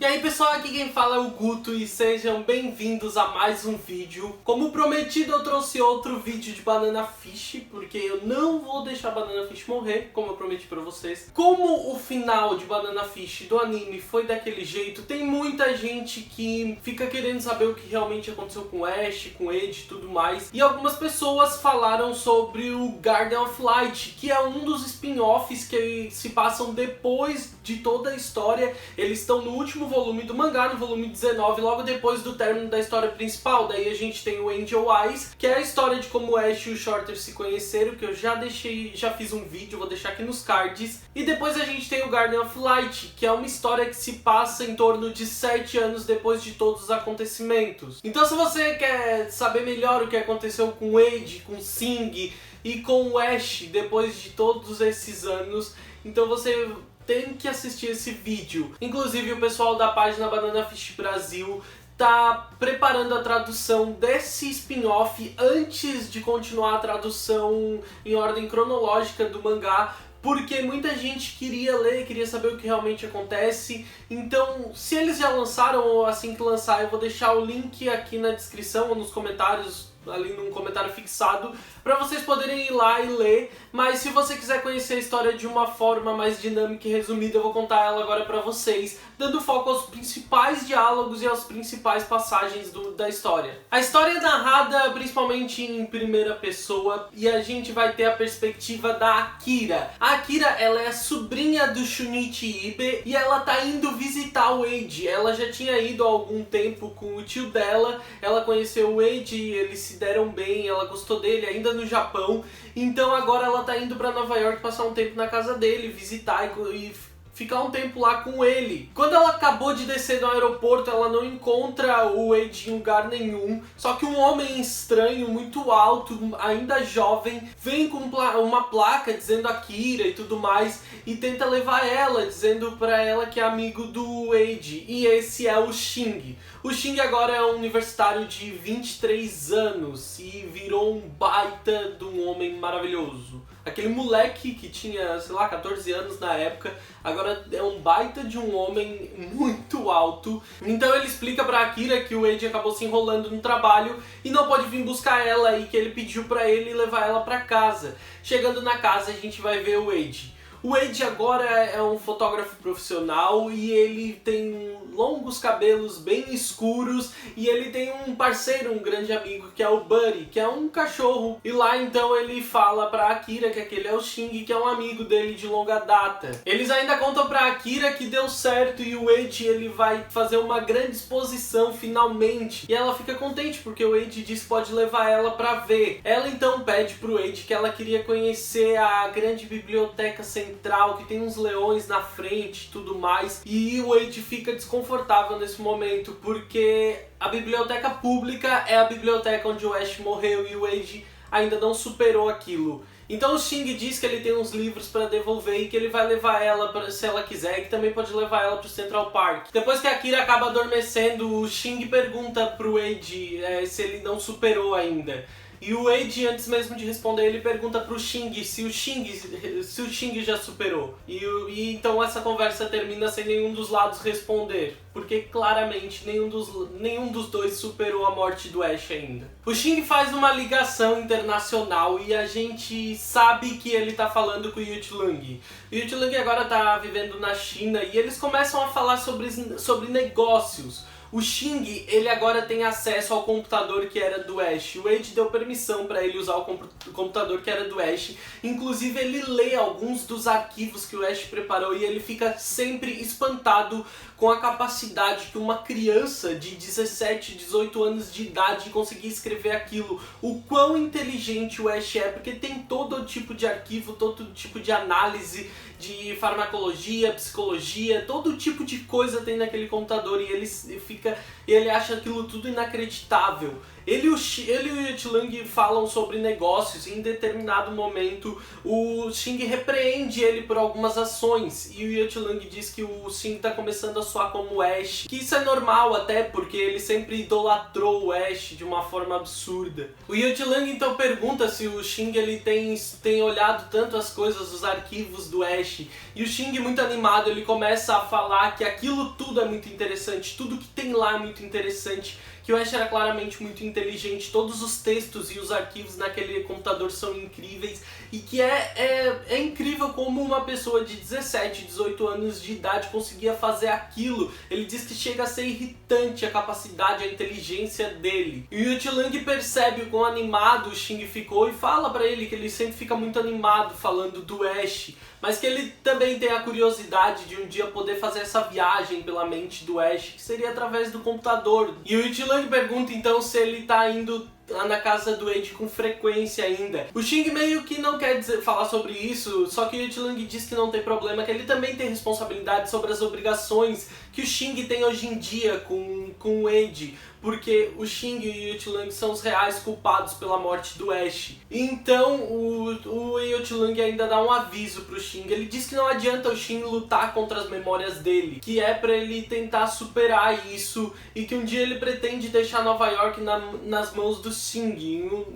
E aí pessoal, aqui quem fala é o Guto e sejam bem-vindos a mais um vídeo. Como prometido, eu trouxe outro vídeo de Banana Fish, porque eu não vou deixar Banana Fish morrer, como eu prometi pra vocês. Como o final de Banana Fish do anime foi daquele jeito, tem muita gente que fica querendo saber o que realmente aconteceu com o Ash, com o Ed e tudo mais. E algumas pessoas falaram sobre o Garden of Light, que é um dos spin-offs que se passam depois de toda a história. Eles estão no último volume do mangá, no volume 19, logo depois do término da história principal. Daí a gente tem o Angel Eyes, que é a história de como o Ash e o Shorter se conheceram, que eu já fiz um vídeo, vou deixar aqui nos cards. E depois a gente tem o Garden of Light, que é uma história que se passa em torno de 7 anos depois de todos os acontecimentos. Então se você quer saber melhor o que aconteceu com o Ed, com o Sing e com o Ash depois de todos esses anos, então você tem que assistir esse vídeo. Inclusive o pessoal da página Banana Fish Brasil tá preparando a tradução desse spin-off antes de continuar a tradução em ordem cronológica do mangá, porque muita gente queria ler, queria saber o que realmente acontece. Então, se eles já lançaram ou assim que lançar, eu vou deixar o link aqui na descrição ou nos comentários, ali num comentário fixado, para vocês poderem ir lá e ler. Mas se você quiser conhecer a história de uma forma mais dinâmica e resumida, eu vou contar ela agora para vocês, dando foco aos principais diálogos e às principais passagens da história. A história é narrada principalmente em primeira pessoa e a gente vai ter a perspectiva da Akira. A Akira, ela é a sobrinha do Shunichi Ibe e ela tá indo visitar o Eiji. Ela já tinha ido há algum tempo com o tio dela, ela conheceu o Eiji, eles se deram bem, ela gostou dele ainda no Japão, então agora ela tá indo pra Nova York passar um tempo na casa dele, visitar e ficar um tempo lá com ele. Quando ela acabou de descer no aeroporto, ela não encontra o Ed em lugar nenhum, só que um homem estranho, muito alto, ainda jovem, vem com uma placa dizendo Akira e tudo mais, e tenta levar ela, dizendo pra ela que é amigo do Ed, e esse é o Shing. O Shing agora é um universitário de 23 anos e virou um baita de um homem maravilhoso. Aquele moleque que tinha, sei lá, 14 anos na época, agora é um baita de um homem muito alto. Então ele explica pra Akira que o Eiji acabou se enrolando no trabalho e não pode vir buscar ela, e que ele pediu pra ele levar ela pra casa. Chegando na casa, a gente vai ver o Eiji. O Eiji agora é um fotógrafo profissional e ele tem longos cabelos bem escuros e ele tem um parceiro, um grande amigo, que é o Buddy, que é um cachorro. E lá então ele fala pra Akira que aquele é o Shing, que é um amigo dele de longa data. Eles ainda contam pra Akira que deu certo e o Eiji ele vai fazer uma grande exposição finalmente. E ela fica contente porque o Eiji diz que pode levar ela pra ver. Ela então pede pro Eiji que ela queria conhecer a grande biblioteca central, que tem uns leões na frente e tudo mais, e o Eiji fica desconfortável nesse momento, porque a biblioteca pública é a biblioteca onde o Ash morreu e o Eiji ainda não superou aquilo. Então o Shing diz que ele tem uns livros para devolver e que ele vai levar ela, se ela quiser, e que também pode levar ela pro Central Park. Depois que a Akira acaba adormecendo, o Shing pergunta pro Eiji se ele não superou ainda. E o Eiji, antes mesmo de responder, ele pergunta pro Shing se o Shing já superou. E então essa conversa termina sem nenhum dos lados responder, porque claramente nenhum dos dois superou a morte do Ash ainda. O Shing faz uma ligação internacional e a gente sabe que ele tá falando com o Yuchilung. O Yuchilung agora tá vivendo na China e eles começam a falar sobre negócios. O Shing, ele agora tem acesso ao computador que era do Ash. O Eiji deu permissão para ele usar o computador que era do Ash. Inclusive ele lê alguns dos arquivos que o Ash preparou e ele fica sempre espantado com a capacidade que uma criança de 17, 18 anos de idade conseguia escrever aquilo. O quão inteligente o Ash é, porque tem todo tipo de arquivo, todo tipo de análise, de farmacologia, psicologia, todo tipo de coisa tem naquele computador, e ele acha aquilo tudo inacreditável. Ele e o Yuchilung falam sobre negócios e em determinado momento o Shing repreende ele por algumas ações e o Yuchilung diz que o Shing está começando a soar como Ash, que isso é normal até, porque ele sempre idolatrou o Ash de uma forma absurda. O Yuji-Lang então pergunta se o Xing ele tem olhado tanto as coisas, os arquivos do Ash, e o Xing, muito animado, ele começa a falar que aquilo tudo é muito interessante, tudo que tem lá é muito interessante, que o Ash era claramente muito inteligente, todos os textos e os arquivos naquele computador são incríveis, e que é incrível como uma pessoa de 17, 18 anos de idade conseguia fazer aquilo. Ele diz que chega a ser irritante a capacidade, a inteligência dele. E o Yuji-Lang percebe o quão animado o Xing ficou e fala pra ele que ele sempre fica muito animado falando do Ash, mas que ele também tem a curiosidade de um dia poder fazer essa viagem pela mente do Ash, que seria através do computador. E o Yuji-Lang pergunta então se ele tá indo na casa do Eiji com frequência ainda. O Xing meio que não quer falar sobre isso, só que o Yuji-Lang diz que não tem problema, que ele também tem responsabilidade sobre as obrigações que o Xing tem hoje em dia com o Eiji, porque o Xing e o Yuji-Lang são os reais culpados pela morte do Ash. Então o Yuji-Lang ainda dá um aviso pro Xing. Ele diz que não adianta o Xing lutar contra as memórias dele, que é pra ele tentar superar isso, e que um dia ele pretende deixar Nova York nas mãos do Xing.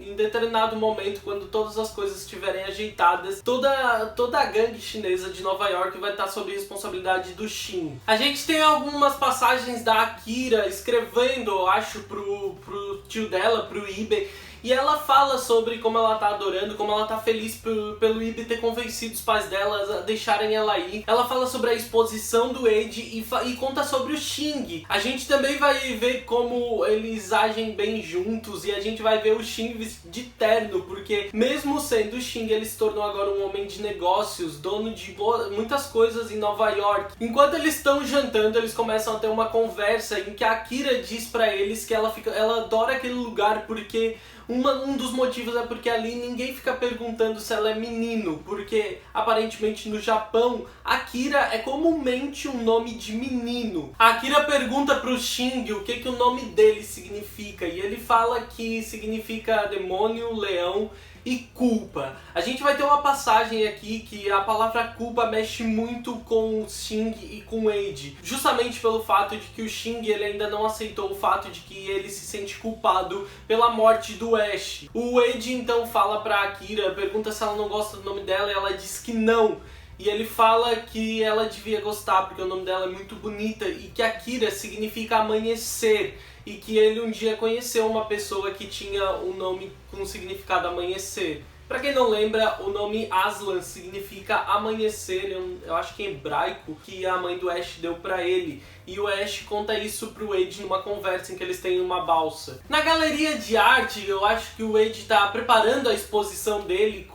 Em determinado momento, quando todas as coisas estiverem ajeitadas, toda a gangue chinesa de Nova York vai estar sob responsabilidade do Xing. A gente tem algumas passagens da Akira escrevendo, eu acho, pro tio dela, pro Ibe, e ela fala sobre como ela tá adorando, como ela tá feliz pelo Ibe ter convencido os pais dela a deixarem ela ir. Ela fala sobre a exposição do Eiji e conta sobre o Xing. A gente também vai ver como eles agem bem juntos, e a gente vai ver o Xing de terno, porque mesmo sendo o Xing, ele se tornou agora um homem de negócios, dono de muitas coisas em Nova York. Enquanto eles estão jantando, eles começam a ter uma conversa em que a Akira diz pra eles que ela adora aquele lugar porque um dos motivos é porque ali ninguém fica perguntando se ela é menino, porque aparentemente no Japão, Akira é comumente um nome de menino. A Akira pergunta pro Xing o que o nome dele significa, e ele fala que significa demônio, leão e culpa. A gente vai ter uma passagem aqui que a palavra culpa mexe muito com o Xing e com o Eiji, justamente pelo fato de que o Xing ele ainda não aceitou o fato de que ele se sente culpado pela morte do Ash. O Eiji então fala pra Akira, pergunta se ela não gosta do nome dela, e ela diz que não. E ele fala que ela devia gostar porque o nome dela é muito bonita, e que Akira significa amanhecer, e que ele um dia conheceu uma pessoa que tinha um nome com significado amanhecer. Pra quem não lembra, o nome Aslan significa amanhecer, eu acho que em hebraico, que a mãe do Ash deu pra ele. E o Ash conta isso pro Eiji numa conversa em que eles têm uma balsa. Na galeria de arte, eu acho que o Eiji tá preparando a exposição dele,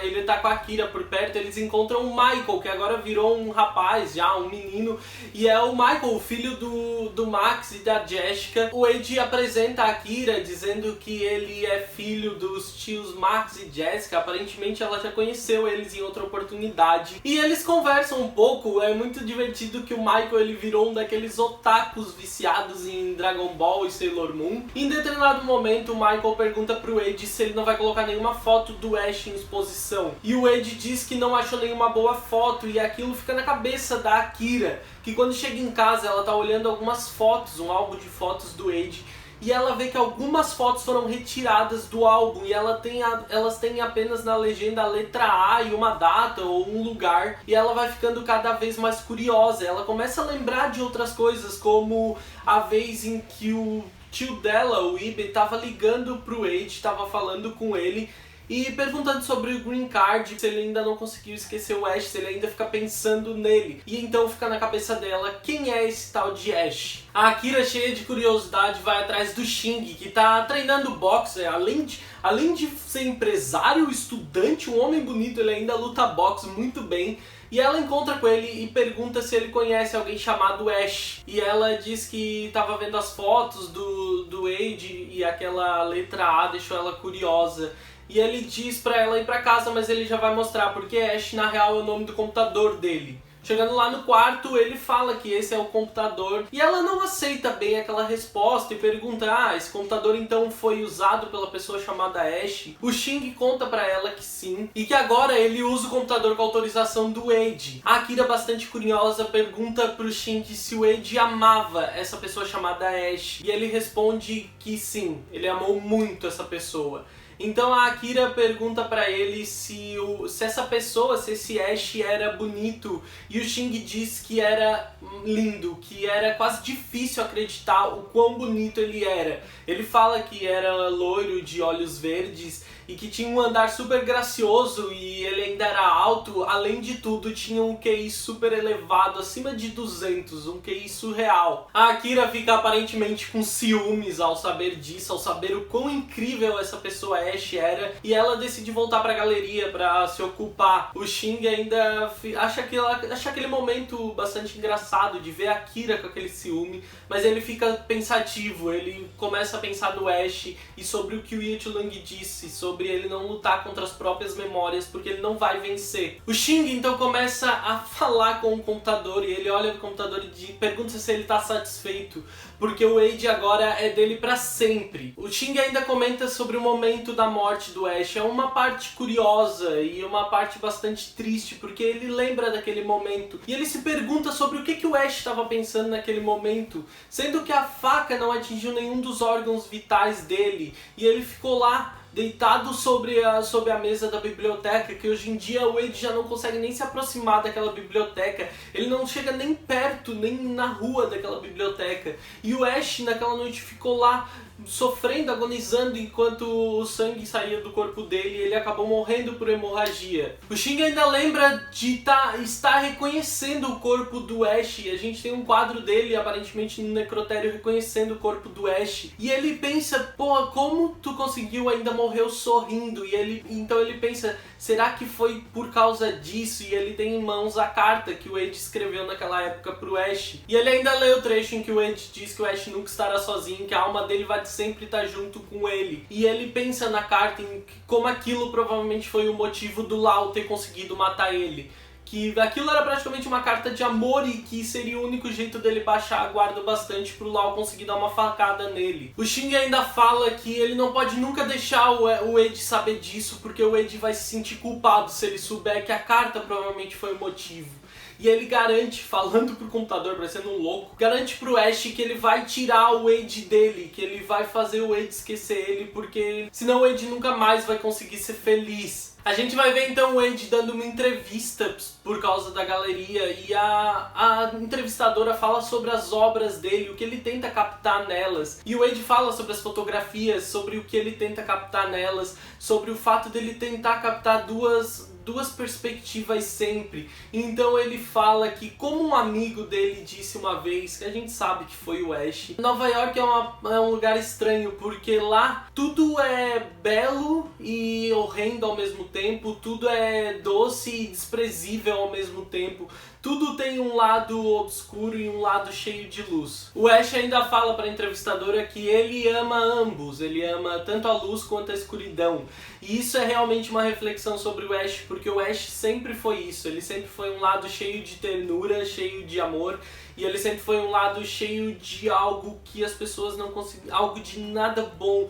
ele tá com a Akira por perto, eles encontram o Michael, que agora virou um rapaz já, um menino, e é o Michael, o filho do Max e da Jessica. O Eiji apresenta a Akira dizendo que ele é filho dos tios Max e Jessica, aparentemente ela já conheceu eles em outra oportunidade. E eles conversam um pouco, é muito divertido que o Michael ele virou um daqueles otakus viciados em Dragon Ball e Sailor Moon. Em determinado momento o Michael pergunta pro Eiji se ele não vai colocar nenhuma foto do Ash em exposição. E o Eiji diz que não achou nenhuma boa foto, e aquilo fica na cabeça da Akira, que quando chega em casa ela tá olhando algumas fotos, um álbum de fotos do Eiji, e ela vê que algumas fotos foram retiradas do álbum, e elas têm apenas na legenda a letra A e uma data ou um lugar, e ela vai ficando cada vez mais curiosa. Ela começa a lembrar de outras coisas, como a vez em que o tio dela, o Ibe, estava ligando pro Eiji, estava falando com ele e perguntando sobre o Green Card, se ele ainda não conseguiu esquecer o Ash, se ele ainda fica pensando nele. E então fica na cabeça dela, quem é esse tal de Ash? A Akira, cheia de curiosidade, vai atrás do Xing, que tá treinando boxe. Além de ser empresário, estudante, um homem bonito, ele ainda luta boxe muito bem. E ela encontra com ele e pergunta se ele conhece alguém chamado Ash. E ela diz que estava vendo as fotos do Eiji e aquela letra A deixou ela curiosa. E ele diz pra ela ir pra casa, mas ele já vai mostrar porque Ash na real é o nome do computador dele. Chegando lá no quarto, ele fala que esse é o computador e ela não aceita bem aquela resposta e pergunta: ah, esse computador então foi usado pela pessoa chamada Ash? O Xing conta pra ela que sim e que agora ele usa o computador com autorização do Wade. A Akira, bastante curiosa, pergunta pro Xing se o Wade amava essa pessoa chamada Ash e ele responde que sim, ele amou muito essa pessoa. Então a Akira pergunta pra ele se essa pessoa, se esse Ash era bonito, e o Xing diz que era lindo, que era quase difícil acreditar o quão bonito ele era. Ele fala que era loiro, de olhos verdes e que tinha um andar super gracioso e ele ainda era alto. Além de tudo, tinha um QI super elevado, acima de 200, um QI surreal. A Akira fica aparentemente com ciúmes ao saber disso, ao saber o quão incrível essa pessoa Ash era, e ela decide voltar pra galeria pra se ocupar. O Xing ainda acha aquele momento bastante engraçado de ver a Akira com aquele ciúme, mas ele fica pensativo, ele começa a pensar no Ash e sobre o que o Yatchulang disse, sobre ele não lutar contra as próprias memórias, porque ele não vai vencer. O Xing então começa a falar com o computador, e ele olha pro computador e pergunta se ele tá satisfeito, porque o Wade agora é dele pra sempre. O Xing ainda comenta sobre o momento da morte do Ash. É uma parte curiosa e uma parte bastante triste, porque ele lembra daquele momento e ele se pergunta sobre o que o Ash estava pensando naquele momento, sendo que a faca não atingiu nenhum dos órgãos vitais dele, e ele ficou lá deitado sobre a mesa da biblioteca, que hoje em dia o Wade já não consegue nem se aproximar daquela biblioteca, ele não chega nem perto, nem na rua daquela biblioteca. E o Ash naquela noite ficou lá sofrendo, agonizando, enquanto o sangue saía do corpo dele, e ele acabou morrendo por hemorragia. O Xing ainda lembra de estar reconhecendo o corpo do Ash, e a gente tem um quadro dele, aparentemente no necrotério, reconhecendo o corpo do Ash. E ele pensa: pô, como tu conseguiu ainda morrer sorrindo? E então ele pensa: será que foi por causa disso? E ele tem em mãos a carta que o Wade escreveu naquela época pro Ash. E ele ainda lê o trecho em que o Wade diz que o Ash nunca estará sozinho, que a alma dele vai sempre estar junto com ele. E ele pensa na carta em como aquilo provavelmente foi o motivo do Lau ter conseguido matar ele. Que aquilo era praticamente uma carta de amor e que seria o único jeito dele baixar a guarda bastante pro Lau conseguir dar uma facada nele. O Xing ainda fala que ele não pode nunca deixar o Wade saber disso, porque o Wade vai se sentir culpado se ele souber que a carta provavelmente foi o motivo. E ele garante, falando pro computador, parecendo um louco, garante pro Ash que ele vai tirar o Wade dele, que ele vai fazer o Wade esquecer ele, porque senão o Wade nunca mais vai conseguir ser feliz. A gente vai ver então o Wade dando uma entrevista por causa da galeria, e a entrevistadora fala sobre as obras dele, o que ele tenta captar nelas. E o Wade fala sobre as fotografias, sobre o que ele tenta captar nelas, sobre o fato dele tentar captar duas perspectivas sempre. Então ele fala que, como um amigo dele disse uma vez, que a gente sabe que foi o Ash, Nova York é um lugar estranho, porque lá tudo é belo e horrendo ao mesmo tempo, tudo é doce e desprezível ao mesmo tempo, tudo tem um lado obscuro e um lado cheio de luz. O Ash ainda fala para a entrevistadora que ele ama ambos, ele ama tanto a luz quanto a escuridão. E isso é realmente uma reflexão sobre o Ash, porque o Ash sempre foi isso, ele sempre foi um lado cheio de ternura, cheio de amor, e ele sempre foi um lado cheio de algo que as pessoas não conseguiam, algo de nada bom,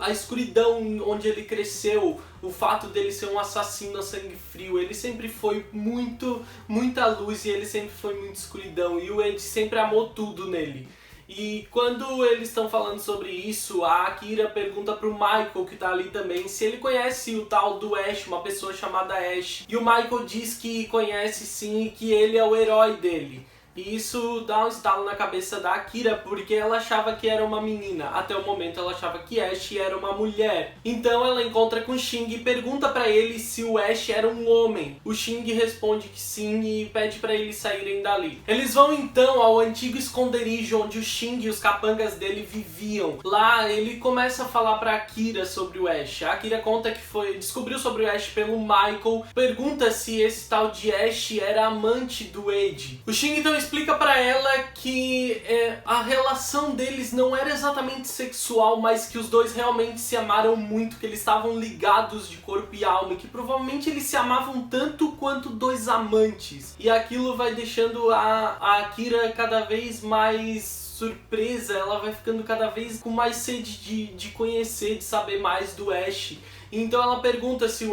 a escuridão onde ele cresceu, o fato dele ser um assassino a sangue frio. Ele sempre foi muita luz e ele sempre foi muita escuridão, e o Wade sempre amou tudo nele. E quando eles estão falando sobre isso, a Akira pergunta pro Michael, que tá ali também, se ele conhece o tal do Ash, uma pessoa chamada Ash. E o Michael diz que conhece sim, e que ele é o herói dele. E isso dá um estalo na cabeça da Akira, porque ela achava que era uma menina. Até o momento ela achava que Ash era uma mulher. Então ela encontra com o Xing e pergunta pra ele se o Ash era um homem. O Xing responde que sim e pede pra eles saírem dali. Eles vão então ao antigo esconderijo onde o Xing e os capangas dele viviam. Lá ele começa a falar pra Akira sobre o Ash. A Akira conta que descobriu sobre o Ash pelo Michael. Pergunta se esse tal de Ash era amante do Wade. O Xing então explica pra ela que a relação deles não era exatamente sexual, mas que os dois realmente se amaram muito, que eles estavam ligados de corpo e alma, e que provavelmente eles se amavam tanto quanto dois amantes. E aquilo vai deixando a Akira cada vez mais surpresa, ela vai ficando cada vez com mais sede de conhecer, de saber mais do Ash. Então ela pergunta se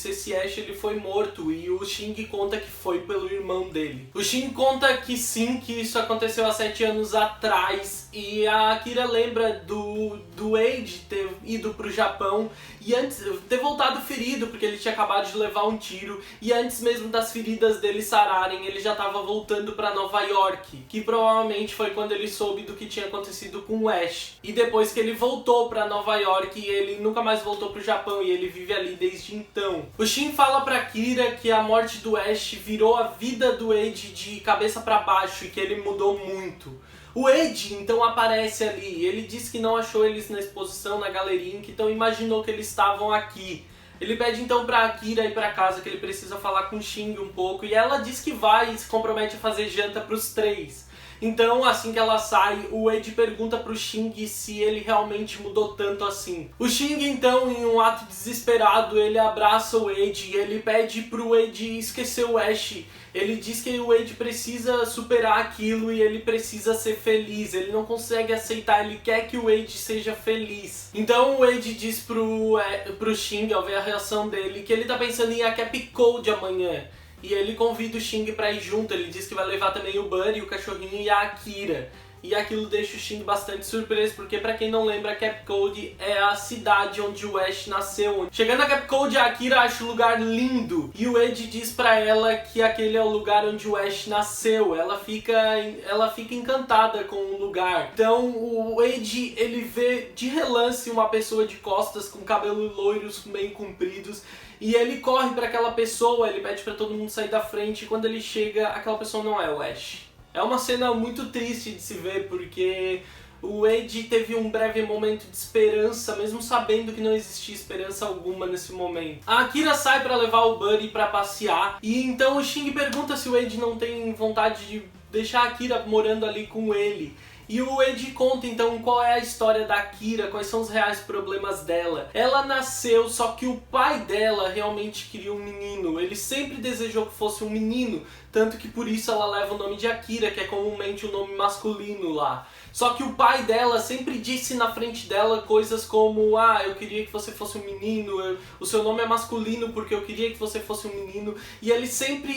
esse Ash ele foi morto, e o Shing conta que foi pelo irmão dele. O Shing conta que sim, que isso aconteceu há 7 anos atrás, e a Akira lembra do Eiji ter ido pro Japão e antes ter voltado ferido, porque ele tinha acabado de levar um tiro, e antes mesmo das feridas dele sararem, ele já estava voltando para Nova York, que provavelmente foi quando ele soube do que tinha acontecido com o Ash. E depois que ele voltou para Nova York, ele nunca mais voltou pro Japão, e ele vive ali desde então. O Shin fala pra Akira que a morte do Ash virou a vida do Eiji de cabeça para baixo e que ele mudou muito. O Eiji então aparece ali, ele diz que não achou eles na exposição, na galeria, então imaginou que eles estavam aqui. Ele pede então pra Akira ir pra casa, que ele precisa falar com o Shin um pouco, e ela diz que vai e se compromete a fazer janta pros 3. Então, assim que ela sai, o Eiji pergunta pro Shing se ele realmente mudou tanto assim. O Shing, então, em um ato desesperado, ele abraça o Eiji e ele pede pro Eiji esquecer o Ash. Ele diz que o Eiji precisa superar aquilo e ele precisa ser feliz. Ele não consegue aceitar, ele quer que o Eiji seja feliz. Então o Eiji diz pro Shing, ao ver a reação dele, que ele tá pensando em ir a Cap Code amanhã. E ele convida o Shing pra ir junto, ele diz que vai levar também o Buddy, o cachorrinho e a Akira. E aquilo deixa o Shing bastante surpreso, porque pra quem não lembra, Cap Code é a cidade onde o Ash nasceu. Chegando a Cap Code, a Akira acha o lugar lindo, e o Eiji diz pra ela que aquele é o lugar onde o Ash nasceu. Ela fica encantada com o lugar. Então o Eiji, ele vê de relance uma pessoa de costas com cabelos loiros bem compridos, e ele corre pra aquela pessoa, ele pede pra todo mundo sair da frente, e quando ele chega, aquela pessoa não é o Ash. É uma cena muito triste de se ver, porque o Eiji teve um breve momento de esperança, mesmo sabendo que não existia esperança alguma nesse momento. A Akira sai pra levar o Buddy pra passear, e então o Shing pergunta se o Eiji não tem vontade de deixar a Akira morando ali com ele. E o Eiji conta então qual é a história da Akira, quais são os reais problemas dela. Ela nasceu, só que o pai dela realmente queria um menino. Ele sempre desejou que fosse um menino, tanto que por isso ela leva o nome de Akira, que é comumente o nome masculino lá. Só que o pai dela sempre disse na frente dela coisas como: ah, eu queria que você fosse um menino, o seu nome é masculino porque eu queria que você fosse um menino. E ele sempre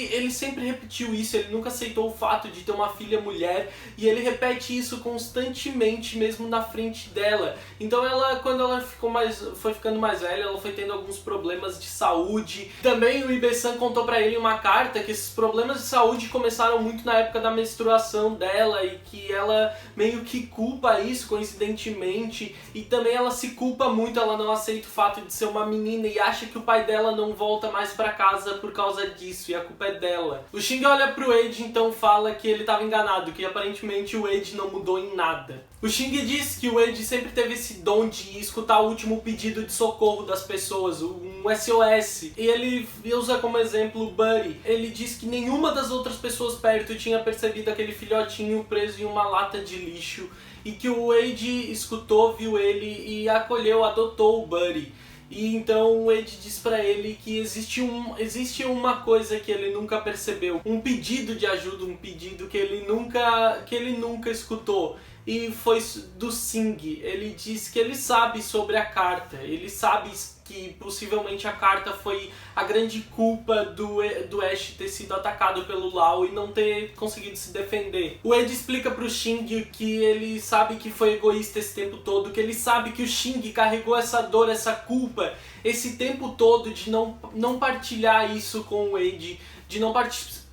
repetiu isso, ele nunca aceitou o fato de ter uma filha mulher, e ele repete isso constantemente mesmo na frente dela. Então ela, quando ela foi ficando mais velha, ela foi tendo alguns problemas de saúde. Também o Ibe-san contou pra ele em uma carta que esses problemas de saúde começaram muito na época da menstruação dela, e que ela meio que culpa isso coincidentemente, e também ela se culpa muito, ela não aceita o fato de ser uma menina e acha que o pai dela não volta mais pra casa por causa disso, e a culpa é dela. O Shing olha pro Eiji, então fala que ele estava enganado, que aparentemente o Eiji não mudou em nada. O Shing diz que o Eiji sempre teve esse dom de escutar o último pedido de socorro das pessoas, um SOS, e ele usa como exemplo o Buddy. Ele diz que nenhuma das outras pessoas perto tinha percebido aquele filhotinho preso em uma lata de lixo, e que o Eiji escutou, viu ele e acolheu, adotou o Buddy. E então o Eiji diz pra ele que existe uma coisa que ele nunca percebeu, um pedido de ajuda, um pedido que ele nunca escutou. E foi do Sing. Ele diz que ele sabe sobre a carta, ele sabe que possivelmente a carta foi a grande culpa do Ash ter sido atacado pelo Lau e não ter conseguido se defender. O Eiji explica pro Shing que ele sabe que foi egoísta esse tempo todo, que ele sabe que o Shing carregou essa dor, essa culpa, esse tempo todo de não partilhar isso com o Eiji, de não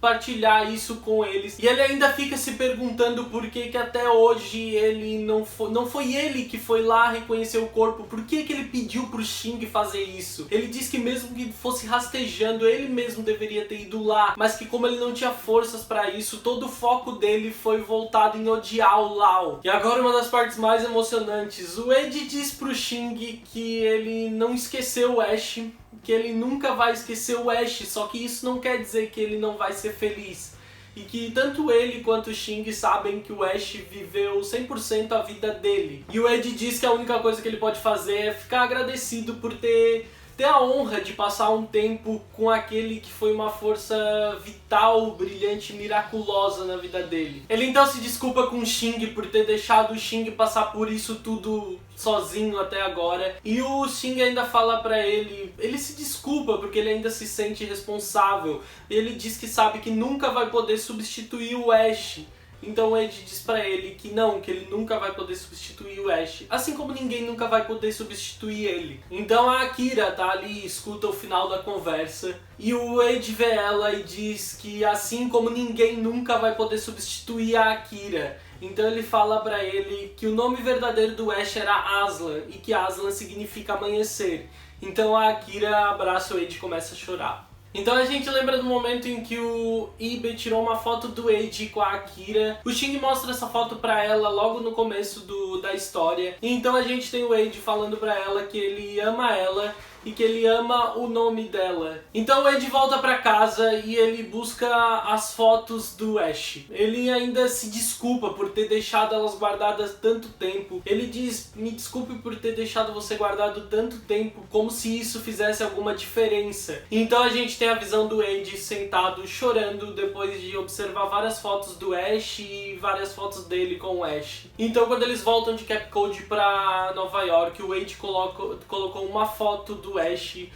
partilhar isso com eles. E ele ainda fica se perguntando por que até hoje ele não foi ele que foi lá reconhecer o corpo. Por que ele pediu pro Shing fazer isso? Ele diz que mesmo que fosse rastejando, ele mesmo deveria ter ido lá, mas que como ele não tinha forças pra isso, todo o foco dele foi voltado em odiar o Lau. E agora uma das partes mais emocionantes. O Eiji diz pro Shing que ele não esqueceu o Ash, que ele nunca vai esquecer o Ash, só que isso não quer dizer que ele não vai ser feliz. e que tanto ele quanto o Xing sabem que o Ash viveu 100% a vida dele. E o Ed diz que a única coisa que ele pode fazer é ficar agradecido por ter a honra de passar um tempo com aquele que foi uma força vital, brilhante, miraculosa na vida dele. Ele então se desculpa com o Xing por ter deixado o Xing passar por isso tudo sozinho até agora. E o Xing ainda fala pra ele se desculpa porque ele ainda se sente responsável. Ele diz que sabe que nunca vai poder substituir o Ash. Então o Ed diz pra ele que não, que ele nunca vai poder substituir o Ash, assim como ninguém nunca vai poder substituir ele. Então a Akira tá ali e escuta o final da conversa, e o Ed vê ela e diz que assim como ninguém nunca vai poder substituir a Akira, então ele fala pra ele que o nome verdadeiro do Ash era Aslan, e que Aslan significa amanhecer. Então a Akira abraça o Ed e começa a chorar. Então a gente lembra do momento em que o Ibe tirou uma foto do Eiji com a Akira. O Xing mostra essa foto pra ela logo no começo da história. E então a gente tem o Eiji falando pra ela que ele ama ela e que ele ama o nome dela. Então o Ed volta pra casa e ele busca as fotos do Ash. Ele ainda se desculpa por ter deixado elas guardadas tanto tempo. Ele diz, me desculpe por ter deixado você guardado tanto tempo, como se isso fizesse alguma diferença. Então a gente tem a visão do Ed sentado chorando depois de observar várias fotos do Ash e várias fotos dele com o Ash. Então quando eles voltam de Capcode pra Nova York, o Ed colocou uma foto do Ash,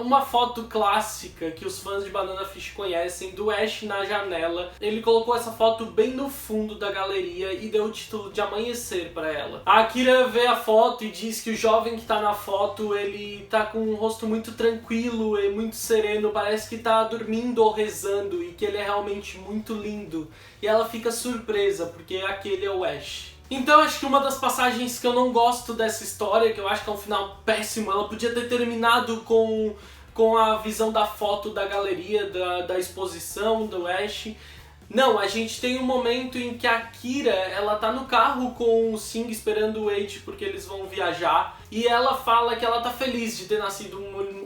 uma foto clássica que os fãs de Banana Fish conhecem, do Ash na janela. Ele colocou essa foto bem no fundo da galeria e deu o título de Amanhecer pra ela. A Akira vê a foto e diz que o jovem que tá na foto, ele tá com um rosto muito tranquilo e muito sereno, parece que tá dormindo ou rezando, e que ele é realmente muito lindo. E ela fica surpresa, porque aquele é o Ash. Então acho que uma das passagens que eu não gosto dessa história, que eu acho que é um final péssimo, ela podia ter terminado com a visão da foto da galeria, da exposição do Ash. Não, a gente tem um momento em que a Akira, ela tá no carro com o Xing esperando o Eiji porque eles vão viajar, e ela fala que ela tá feliz de ter nascido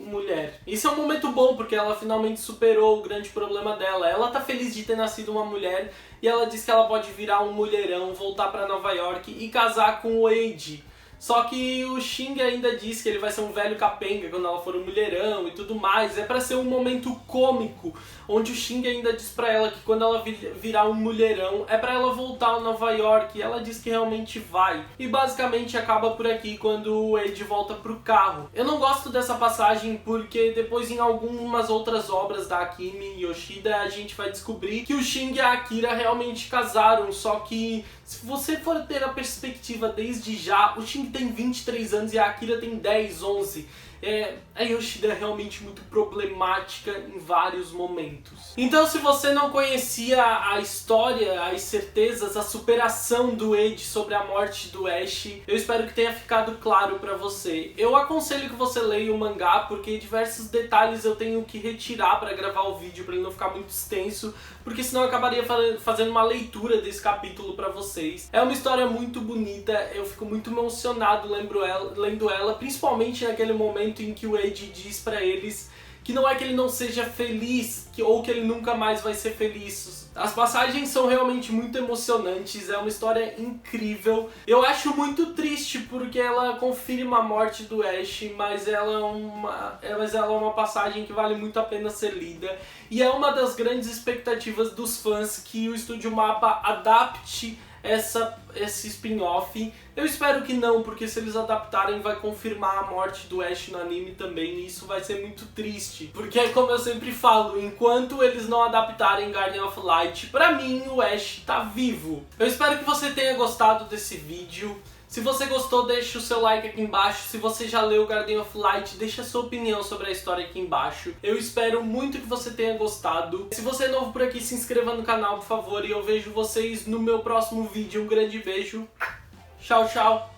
mulher. Isso é um momento bom porque ela finalmente superou o grande problema dela. Ela tá feliz de ter nascido uma mulher e ela diz que ela pode virar um mulherão, voltar pra Nova York e casar com o Eiji. Só que o Xing ainda diz que ele vai ser um velho capenga quando ela for um mulherão e tudo mais. É pra ser um momento cômico, onde o Xing ainda diz pra ela que quando ela virar um mulherão é pra ela voltar a Nova York, e ela diz que realmente vai. E basicamente acaba por aqui quando o Ed volta pro carro. Eu não gosto dessa passagem porque depois em algumas outras obras da Akimi Yoshida a gente vai descobrir que o Xing e a Akira realmente casaram, só que se você for ter a perspectiva desde já, o Xing tem 23 anos e a Akira tem 10, 11. A Yoshida é realmente muito problemática em vários momentos. Então se você não conhecia a história, as certezas, a superação do Ed sobre a morte do Ash, eu espero que tenha ficado claro pra você. Eu aconselho que você leia o mangá, porque diversos detalhes eu tenho que retirar pra gravar o vídeo, pra ele não ficar muito extenso, porque senão eu acabaria fazendo uma leitura desse capítulo pra vocês. É uma história muito bonita, eu fico muito emocionado lendo ela, principalmente naquele momento em que o Eiji diz pra eles que não é que ele não seja feliz, ou que ele nunca mais vai ser feliz. As passagens são realmente muito emocionantes, é uma história incrível. Eu acho muito triste porque ela confirma a morte do Ash, mas ela é uma passagem que vale muito a pena ser lida. E é uma das grandes expectativas dos fãs que o Estúdio Mapa adapte esse spin-off. Eu espero que não, porque se eles adaptarem vai confirmar a morte do Ash no anime também, e isso vai ser muito triste. Porque, como eu sempre falo, enquanto eles não adaptarem Guardian of Light, pra mim o Ash tá vivo. Eu espero que você tenha gostado desse vídeo. Se você gostou, deixa o seu like aqui embaixo. Se você já leu Guardian of Light, deixa a sua opinião sobre a história aqui embaixo. Eu espero muito que você tenha gostado. Se você é novo por aqui, se inscreva no canal, por favor. E eu vejo vocês no meu próximo vídeo. Um grande beijo. Tchau, tchau.